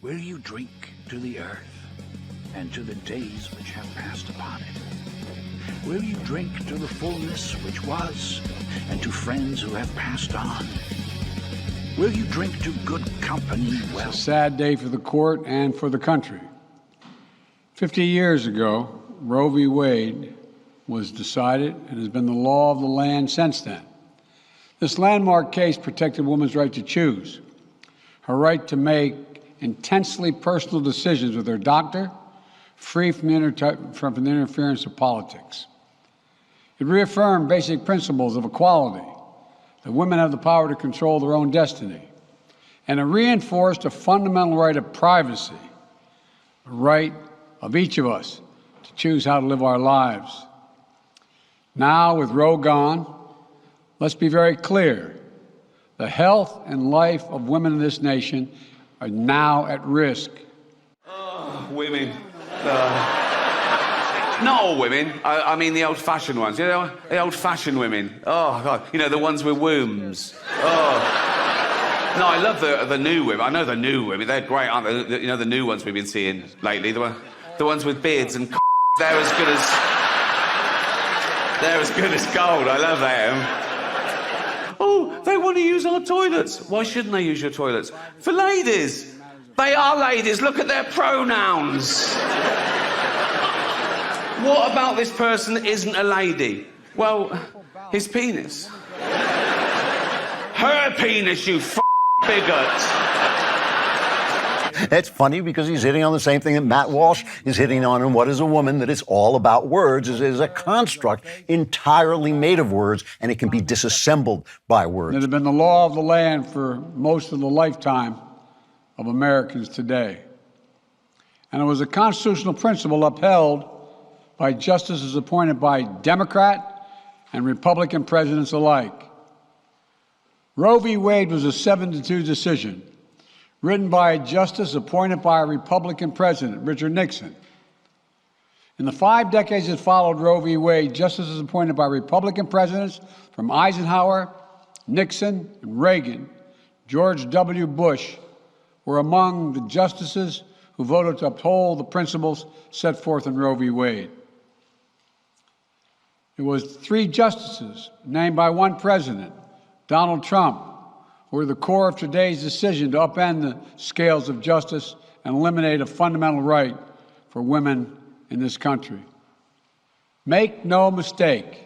Will you drink to the earth and to the days which have passed upon it? Will you drink to the fullness which was and to friends who have passed on? Will you drink to good company well? It's a sad day for the court and for the country. 50 years ago, Roe v. Wade was decided and has been the law of the land since then. This landmark case protected women's right to choose, her right to make intensely personal decisions with her doctor, free from the interference of politics. It reaffirmed basic principles of equality, that women have the power to control their own destiny, and it reinforced a fundamental right of privacy, a right of each of us to choose how to live our lives. Now, with Roe gone, let's be very clear. The health and life of women in this nation are now at risk. Oh, women. Not all women. I mean the old-fashioned ones. You know, the old-fashioned women. Oh, God. You know, the ones with wombs. Oh. No, I love the new women. I know the new women. They're great, aren't they? You know, the new ones we've been seeing lately. The ones with beards and they're as good as... They're as good as gold. I love them. Oh, they want to use our toilets. Why shouldn't they use your toilets? For ladies. They are ladies. Look at their pronouns. What about this person isn't a lady? Well, his penis. Her penis, you bigot. It's funny because he's hitting on the same thing that Matt Walsh is hitting on in What is a Woman, that it's all about words. It is a construct entirely made of words, and it can be disassembled by words. It has been the law of the land for most of the lifetime of Americans today. And it was a constitutional principle upheld by justices appointed by Democrat and Republican presidents alike. Roe v. Wade was a 7-2 decision, written by a justice appointed by a Republican president, Richard Nixon. In the 5 decades that followed Roe v. Wade, justices appointed by Republican presidents from Eisenhower, Nixon, and Reagan, George W. Bush, were among the justices who voted to uphold the principles set forth in Roe v. Wade. It was 3 justices named by one president, Donald Trump, who were the core of today's decision to upend the scales of justice and eliminate a fundamental right for women in this country. Make no mistake,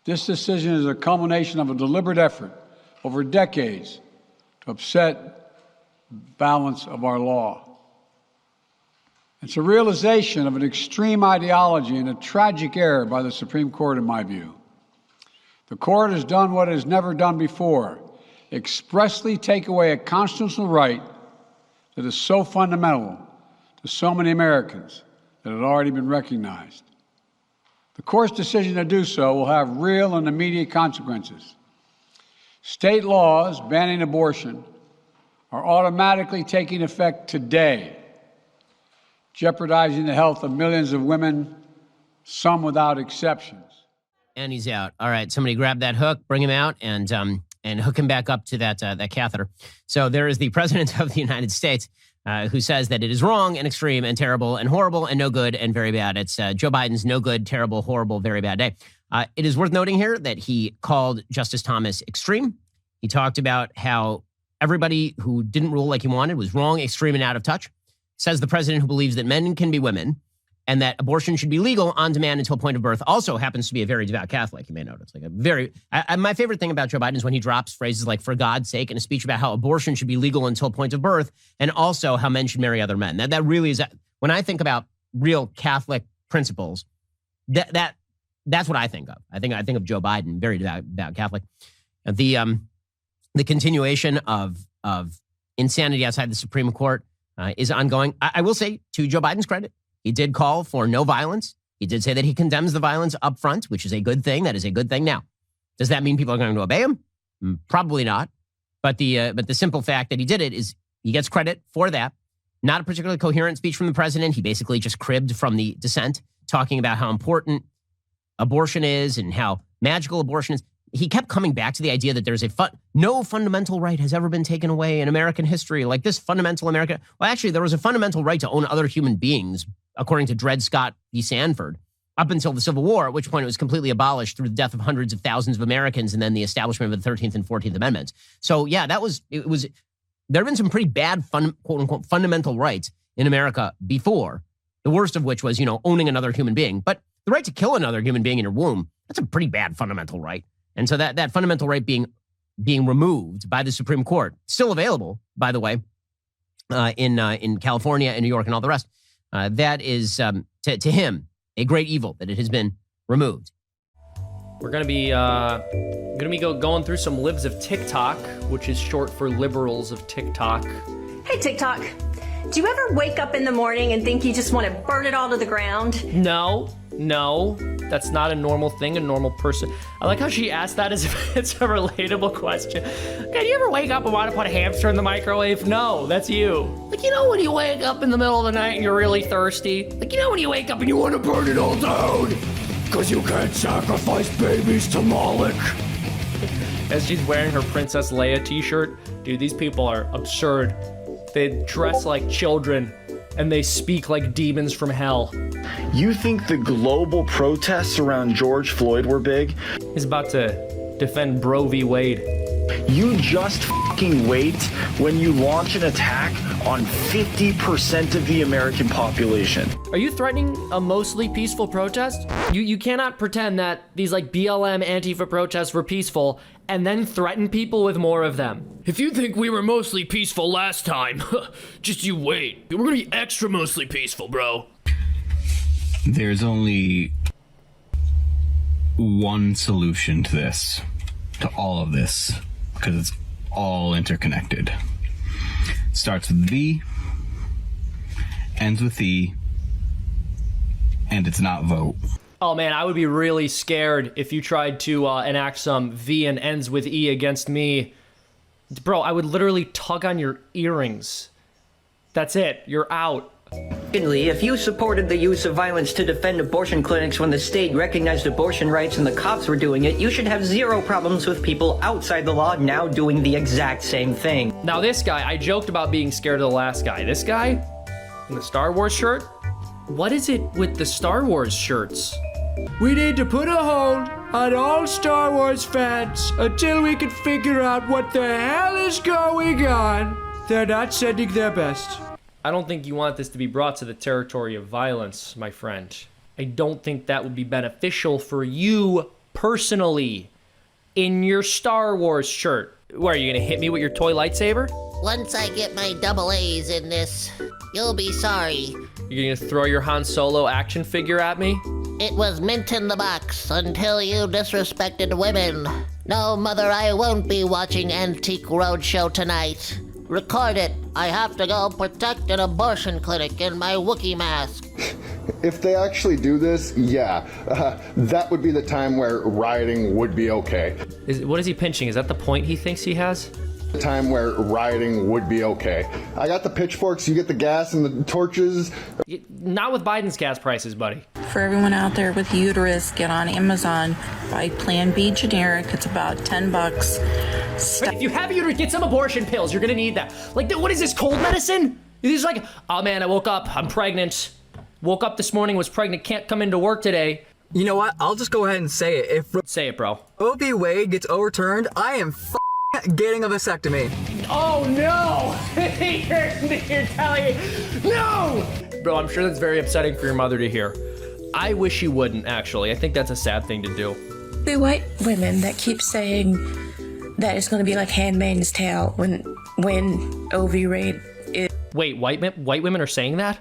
this decision is a culmination of a deliberate effort over decades to upset the balance of our law. It's a realization of an extreme ideology and a tragic error by the Supreme Court, in my view. The court has done what it has never done before: expressly take away a constitutional right that is so fundamental to so many Americans that had already been recognized. The court's decision to do so will have real and immediate consequences. State laws banning abortion are automatically taking effect today, jeopardizing the health of millions of women, some without exceptions. And he's out. All right, somebody grab that hook, bring him out, and hook him back up to that catheter. So there is the president of the United States who says that it is wrong and extreme and terrible and horrible and no good and very bad. It's Joe Biden's no good, terrible, horrible, very bad day. It is worth noting here that he called Justice Thomas extreme. He talked about how everybody who didn't rule like he wanted was wrong, extreme, and out of touch. Says the president who believes that men can be women and that abortion should be legal on demand until point of birth. Also happens to be a very devout Catholic, you may notice. Like a very, my favorite thing about Joe Biden is when he drops phrases like "for God's sake" in a speech about how abortion should be legal until point of birth, and also how men should marry other men. That really is, when I think about real Catholic principles, that's what I think of. I think of Joe Biden, very devout Catholic. The continuation of insanity outside the Supreme Court is ongoing. I will say, to Joe Biden's credit, he did call for no violence. He did say that he condemns the violence up front, which is a good thing. That is a good thing. Now, does that mean people are going to obey him? Probably not. But the simple fact that he did it is he gets credit for that. Not a particularly coherent speech from the president. He basically just cribbed from the dissent, talking about how important abortion is and how magical abortion is. he kept coming back to the idea that there's no fundamental right has ever been taken away in American history. Like this fundamental American. Well, actually, there was a fundamental right to own other human beings, according to Dred Scott v. Sanford, up until the Civil War, at which point it was completely abolished through the death of hundreds of thousands of Americans and then the establishment of the 13th and 14th Amendments. So, yeah, there have been some pretty bad, quote unquote, fundamental rights in America before, the worst of which was, owning another human being. But the right to kill another human being in your womb, that's a pretty bad fundamental right. And so that fundamental right being removed by the Supreme Court, still available, by the way, in California and New York and all the rest, that is, to him, a great evil that it has been removed. We're going to be going through some Libs of Ticktock, which is short for Liberals of TikTok. Hey, TikTok. Do you ever wake up in the morning and think you just want to burn it all to the ground? No, that's not a normal thing, a normal person. I like how she asked that as if it's a relatable question. Can you ever wake up and want to put a hamster in the microwave? No, that's you. Like, when you wake up in the middle of the night and you're really thirsty? Like, when you wake up and you want to burn it all down? Because you can't sacrifice babies to Moloch. As she's wearing her Princess Leia t-shirt, dude, these people are absurd. They dress like children, and they speak like demons from hell. You think the global protests around George Floyd were big? He's about to defend Roe v. Wade. You just fucking wait when you launch an attack on 50% of the American population. Are you threatening a mostly peaceful protest? You cannot pretend that these BLM Antifa protests were peaceful and then threaten people with more of them. If you think we were mostly peaceful last time, just you wait. We're gonna be extra mostly peaceful, bro. There's only one solution to this, to all of this, because it's all interconnected. Starts with V, ends with E, and it's not vote. Oh man, I would be really scared if you tried to enact some V and ends with E against me. Bro, I would literally tug on your earrings. That's it, you're out. Secondly, if you supported the use of violence to defend abortion clinics when the state recognized abortion rights and the cops were doing it, you should have zero problems with people outside the law now doing the exact same thing. Now this guy, I joked about being scared of the last guy. This guy in the Star Wars shirt? What is it with the Star Wars shirts? We need to put a hold on all Star Wars fans until we can figure out what the hell is going on. They're not sending their best. I don't think you want this to be brought to the territory of violence, my friend. I don't think that would be beneficial for you personally in your Star Wars shirt. What, are you gonna hit me with your toy lightsaber? Once I get my double A's in this, you'll be sorry. You're gonna throw your Han Solo action figure at me? It was mint in the box until you disrespected women. No, Mother, I won't be watching Antique Roadshow tonight. Record it. I have to go protect an abortion clinic in my Wookiee mask. If they actually do this, yeah, that would be the time where rioting would be okay. What is he pinching? Is that the point he thinks he has? The time where rioting would be okay. I got the pitchforks, you get the gas and the torches. Not with Biden's gas prices, buddy. For everyone out there with uterus, get on Amazon, buy Plan B generic. It's about $10. If you have uterus, get some abortion pills. You're gonna need that. Like, what is this, cold medicine? He's like, oh man, I woke up, I'm pregnant. Woke up this morning, was pregnant, can't come into work today. You know what? I'll just go ahead and say it. Say it, bro. Roe v. Wade gets overturned, I am getting a vasectomy. Oh no! You're telling me, no! Bro, I'm sure that's very upsetting for your mother to hear. I wish you wouldn't, actually. I think that's a sad thing to do. The white women that keep saying that it's going to be like Handmaid's Tale when Roe v. Wade is... Wait, white women are saying that?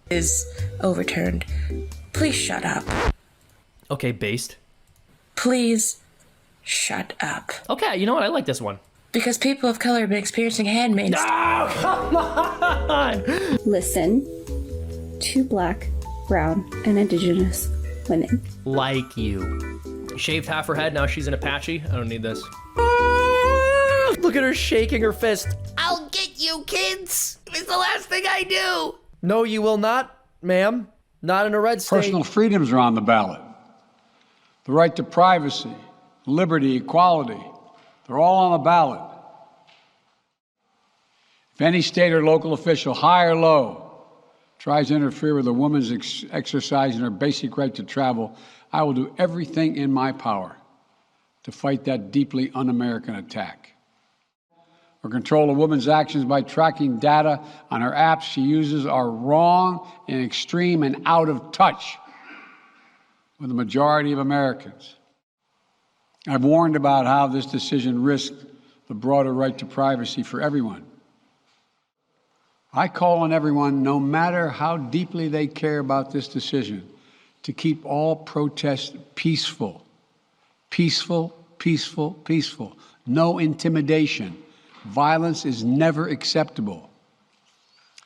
...is overturned. Please shut up. Okay, based. Please shut up. Okay, you know what? I like this one. Because people of color have been experiencing handmaid's... No, come on! Listen to Black, brown, and indigenous women. Like you. Shaved half her head, now she's an Apache. I don't need this. Look at her shaking her fist. I'll get you, kids! It's the last thing I do! No, you will not, ma'am. Not in a red state. Personal freedoms are on the ballot. The right to privacy, liberty, equality. They're all on the ballot. If any state or local official, high or low, tries to interfere with a woman's exercising her basic right to travel, I will do everything in my power to fight that deeply un-American attack. Or control a woman's actions by tracking data on her apps she uses are wrong and extreme and out of touch with the majority of Americans. I've warned about how this decision risked the broader right to privacy for everyone. I call on everyone, no matter how deeply they care about this decision, to keep all protests peaceful. Peaceful, peaceful, peaceful. No intimidation. Violence is never acceptable.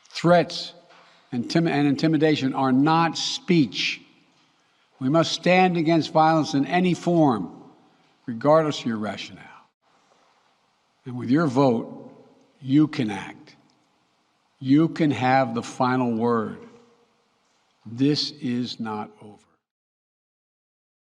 Threats and intimidation are not speech. We must stand against violence in any form, regardless of your rationale. And with your vote, you can act. You can have the final word. This is not over.